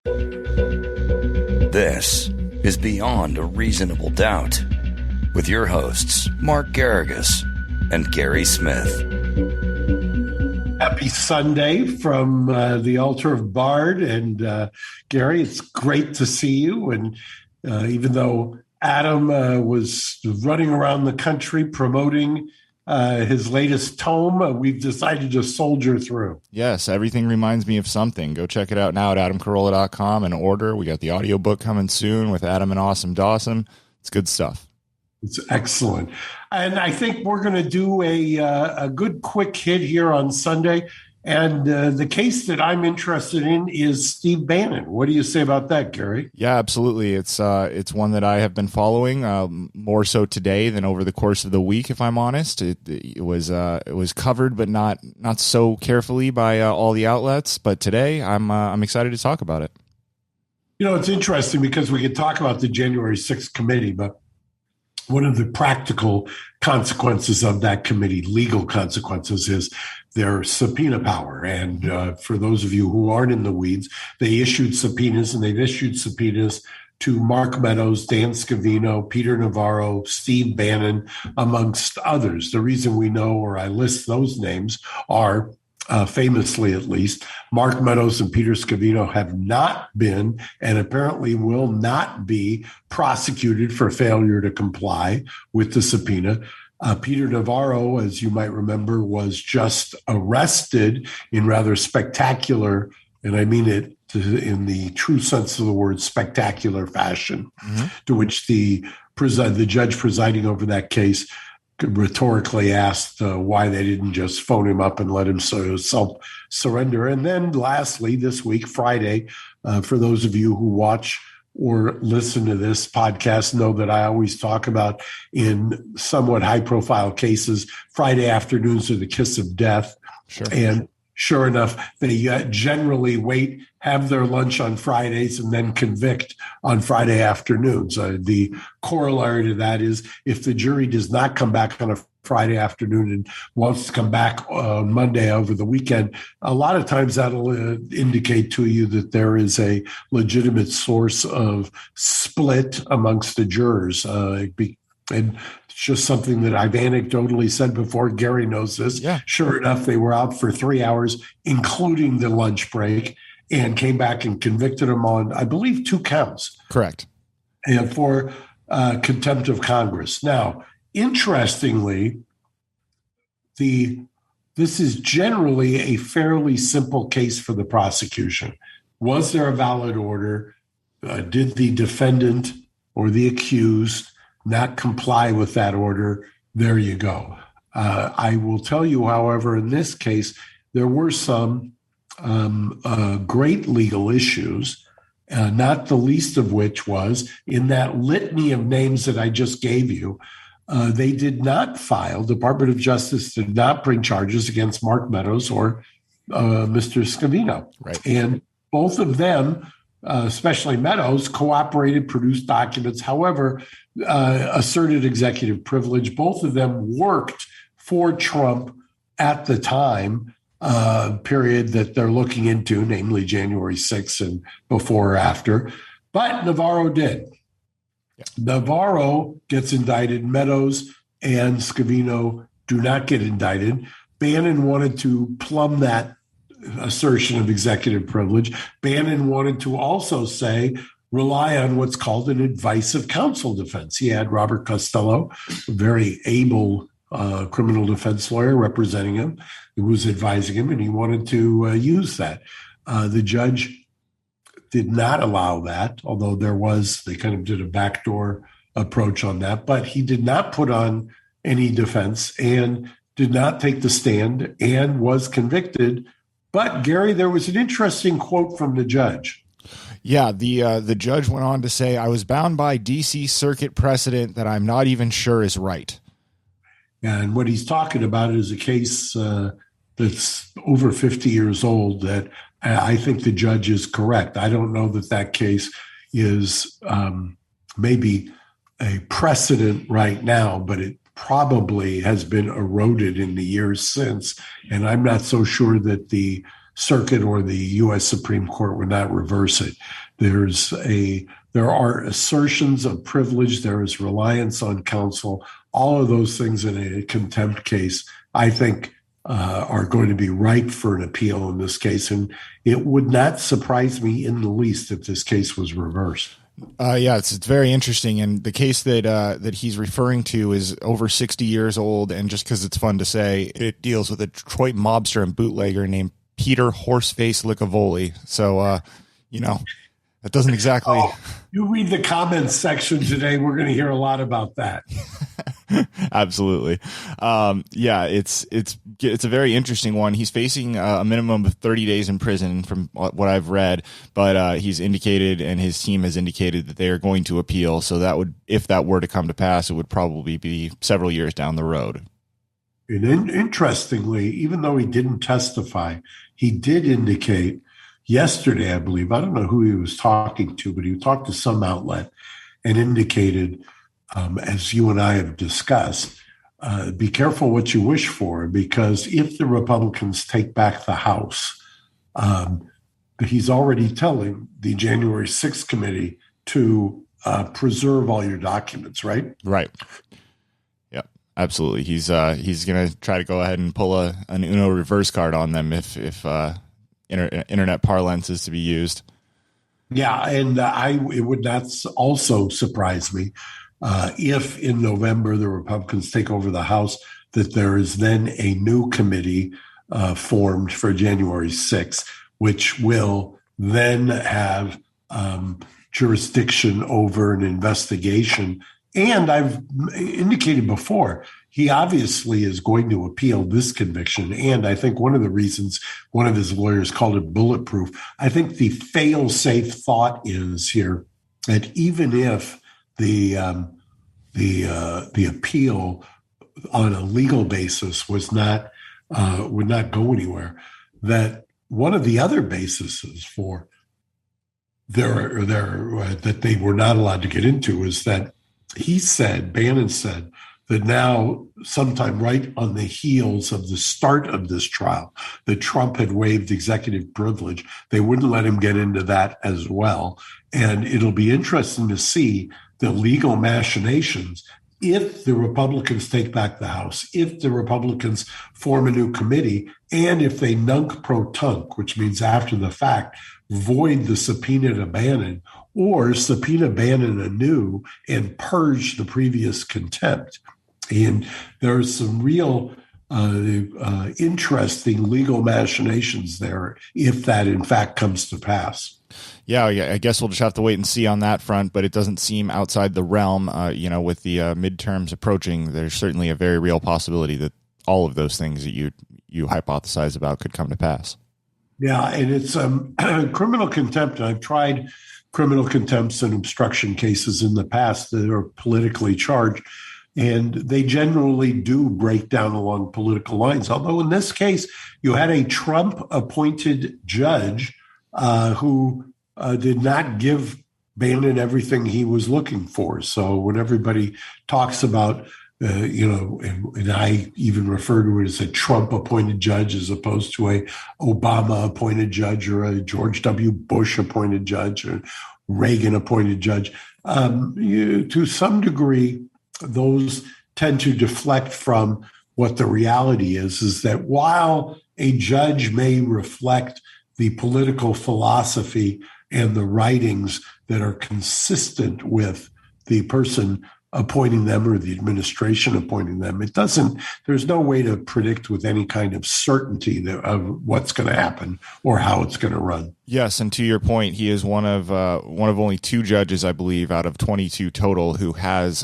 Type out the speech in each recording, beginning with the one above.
This is Beyond a Reasonable Doubt with your hosts, Mark Garrigus and Gary Smith. Happy Sunday from the altar of BARD. And Gary, it's great to see you. And even though Adam was running around the country promoting his latest tome, we've decided to soldier through. Yes, everything reminds me of something. Go check it out now at adamcarolla.com and order. We got the audiobook coming soon with Adam and Awesome Dawson. It's good stuff. It's excellent. And I think we're going to do a good quick hit here on Sunday. And the case that I'm interested in is Steve Bannon. What do you say about that, Gary? Yeah, absolutely. It's one that I have been following more so today than over the course of the week, if I'm honest. It was covered, but not so carefully by all the outlets. But today, I'm excited to talk about it. You know, it's interesting because we could talk about the January 6th committee, but one of the practical consequences of that committee, legal consequences, is their subpoena power. And for those of you who aren't in the weeds, they issued subpoenas, and they've issued subpoenas to Mark Meadows, Dan Scavino, Peter Navarro, Steve Bannon, amongst others. The reason we know, or I list those names, are famously at least, Mark Meadows and Peter Scavino have not been and apparently will not be prosecuted for failure to comply with the subpoena. Peter Navarro, as you might remember, was just arrested in rather spectacular, and I mean it in the true sense of the word, spectacular fashion, to which the judge presiding over that case rhetorically asked why they didn't just phone him up and let him self-surrender. And then lastly, this week, Friday, for those of you who watch or listen to this podcast know that I always talk about, in somewhat high-profile cases, Friday afternoons are the kiss of death. Sure. And sure enough, they generally have their lunch on Fridays and then convict on Friday afternoons. The corollary to that is if the jury does not come back on a Friday afternoon and wants to come back on Monday over the weekend, a lot of times that'll indicate to you that there is a legitimate source of split amongst the jurors. And it's just something that I've anecdotally said before. Gary knows this. Yeah. Sure enough, they were out for 3 hours, including the lunch break, and came back and convicted him on, I believe, 2 counts. Correct. And for contempt of Congress. Now, interestingly, this is generally a fairly simple case for the prosecution. Was there a valid order? Did the defendant or the accused not comply with that order? There you go. I will tell you, however, in this case, there were some great legal issues, not the least of which was in that litany of names that I just gave you. They did not file, Department of Justice did not bring charges against Mark Meadows or Mr. Scavino. Right. And both of them, especially Meadows, cooperated, produced documents, however, asserted executive privilege. Both of them worked for Trump at the time period that they're looking into, namely January 6th and before or after. But Navarro did. Yeah. Navarro gets indicted. Meadows and Scavino do not get indicted. Bannon wanted to plumb that assertion of executive privilege. Bannon wanted to also rely on what's called an advice of counsel defense. He had Robert Costello, a very able criminal defense lawyer representing him, who was advising him, and he wanted to use that. The judge did not allow that, although they kind of did a backdoor approach on that, but he did not put on any defense and did not take the stand and was convicted. But Gary, there was an interesting quote from the judge. Yeah, the judge went on to say, "I was bound by D.C. Circuit precedent that I'm not even sure is right." And what he's talking about is a case that's over 50 years old that I think the judge is correct. I don't know that case is maybe a precedent right now, but it probably has been eroded in the years since. And I'm not so sure that the Circuit or the U.S. Supreme Court would not reverse it. There are assertions of privilege. There is reliance on counsel. All of those things in a contempt case, I think, are going to be ripe for an appeal in this case. And it would not surprise me in the least if this case was reversed. Yeah, it's very interesting. And the case that he's referring to is over 60 years old. And just because it's fun to say, it deals with a Detroit mobster and bootlegger named Peter Horseface Licavoli. So, that doesn't exactly. Oh, you read the comments section today. We're going to hear a lot about that. Absolutely. Yeah, it's a very interesting one. He's facing a minimum of 30 days in prison from what I've read, but he's indicated and his team has indicated that they are going to appeal. So that would, if that were to come to pass, it would probably be several years down the road. And interestingly, even though he didn't testify, he did indicate yesterday, I believe, I don't know who he was talking to, but he talked to some outlet and indicated, as you and I have discussed, be careful what you wish for, because if the Republicans take back the House, he's already telling the January 6th committee to preserve all your documents, right? Right. Yep, absolutely. He's going to try to go ahead and pull an Uno reverse card on them if internet parlance is to be used. Yeah, and it would not also surprise me if in November the Republicans take over the House, that there is then a new committee formed for January 6th, which will then have jurisdiction over an investigation. And I've indicated before, he obviously is going to appeal this conviction. And I think one of the reasons one of his lawyers called it bulletproof, I think the fail-safe thought is here that even if the appeal on a legal basis would not go anywhere, that one of the other bases for that they were not allowed to get into is that Bannon said, that now, sometime right on the heels of the start of this trial, that Trump had waived executive privilege. They wouldn't let him get into that as well. And it'll be interesting to see the legal machinations if the Republicans take back the House, if the Republicans form a new committee, and if they nunc pro tunc, which means after the fact, void the subpoena to Bannon, or subpoena Bannon anew and purge the previous contempt. And there's some real interesting legal machinations there if that, in fact, comes to pass. Yeah, I guess we'll just have to wait and see on that front, but it doesn't seem outside the realm. With the midterms approaching, there's certainly a very real possibility that all of those things that you hypothesize about could come to pass. Yeah, and it's criminal contempt. And I've tried criminal contempts and obstruction cases in the past that are politically charged. And they generally do break down along political lines. Although in this case, you had a Trump-appointed judge who did not give Bannon everything he was looking for. So when everybody talks about, and I even refer to it as a Trump-appointed judge as opposed to a Obama-appointed judge or a George W. Bush-appointed judge or Reagan-appointed judge, to some degree, those tend to deflect from what the reality is that while a judge may reflect the political philosophy and the writings that are consistent with the person appointing them or the administration appointing them, there's no way to predict with any kind of certainty of what's going to happen or how it's going to run. Yes, and to your point, he is one of only two judges, I believe, out of 22 total who has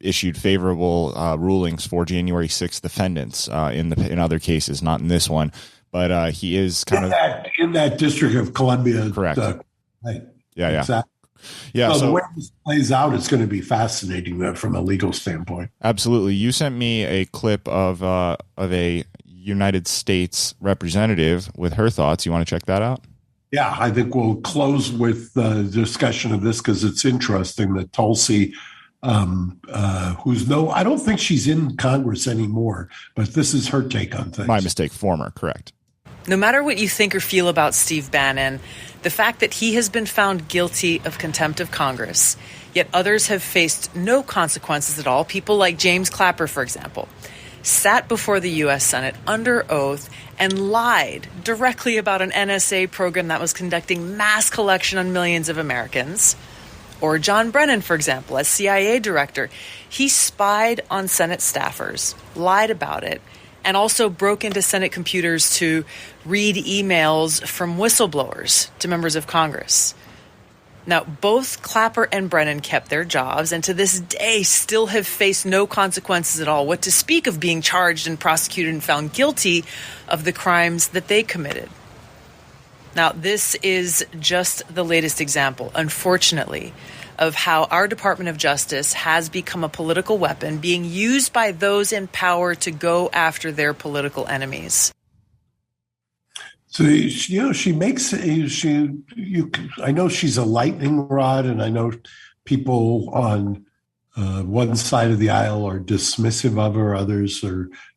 issued favorable rulings for January 6th defendants in other cases, not in this one. But he is in that District of Columbia. Correct. Right. Yeah. Exactly. Yeah. So the way this plays out, it's going to be fascinating from a legal standpoint. Absolutely. You sent me a clip of a United States representative with her thoughts. You want to check that out? Yeah, I think we'll close with the discussion of this because it's interesting that Tulsi, I don't think she's in Congress anymore, but this is her take on things. My mistake. Former, correct. No matter what you think or feel about Steve Bannon, the fact that he has been found guilty of contempt of Congress, yet others have faced no consequences at all, people like James Clapper, for example, sat before the U.S. Senate under oath and lied directly about an NSA program that was conducting mass collection on millions of Americans. Or John Brennan, for example, as CIA director, he spied on Senate staffers, lied about it, and also broke into Senate computers to read emails from whistleblowers to members of Congress. Now, both Clapper and Brennan kept their jobs and to this day still have faced no consequences at all, what to speak of being charged and prosecuted and found guilty of the crimes that they committed. Now, this is just the latest example, unfortunately, of how our Department of Justice has become a political weapon being used by those in power to go after their political enemies. So, she makes, I know she's a lightning rod, and I know people on one side of the aisle are dismissive of her, others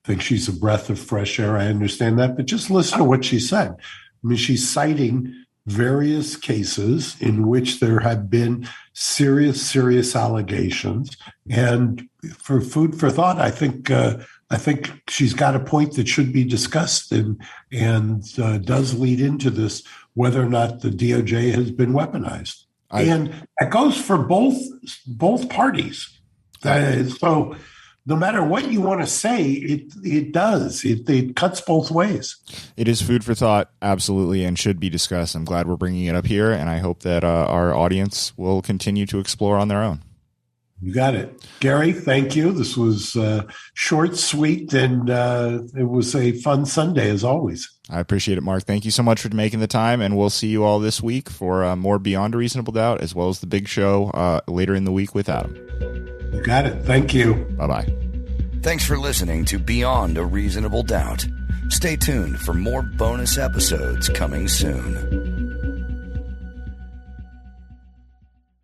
think she's a breath of fresh air. I understand that, but just listen to what she said. I mean, she's citing various cases in which there have been serious allegations. And for food for thought, I think she's got a point that should be discussed and does lead into this, whether or not the DOJ has been weaponized. And it goes for both parties. So no matter what you want to say, it does. It cuts both ways. It is food for thought, absolutely, and should be discussed. I'm glad we're bringing it up here, and I hope that our audience will continue to explore on their own. You got it. Gary, thank you. This was short, sweet, and it was a fun Sunday, as always. I appreciate it, Mark. Thank you so much for making the time, and we'll see you all this week for more Beyond a Reasonable Doubt, as well as the big show later in the week with Adam. You got it. Thank you. Bye-bye. Thanks for listening to Beyond a Reasonable Doubt. Stay tuned for more bonus episodes coming soon.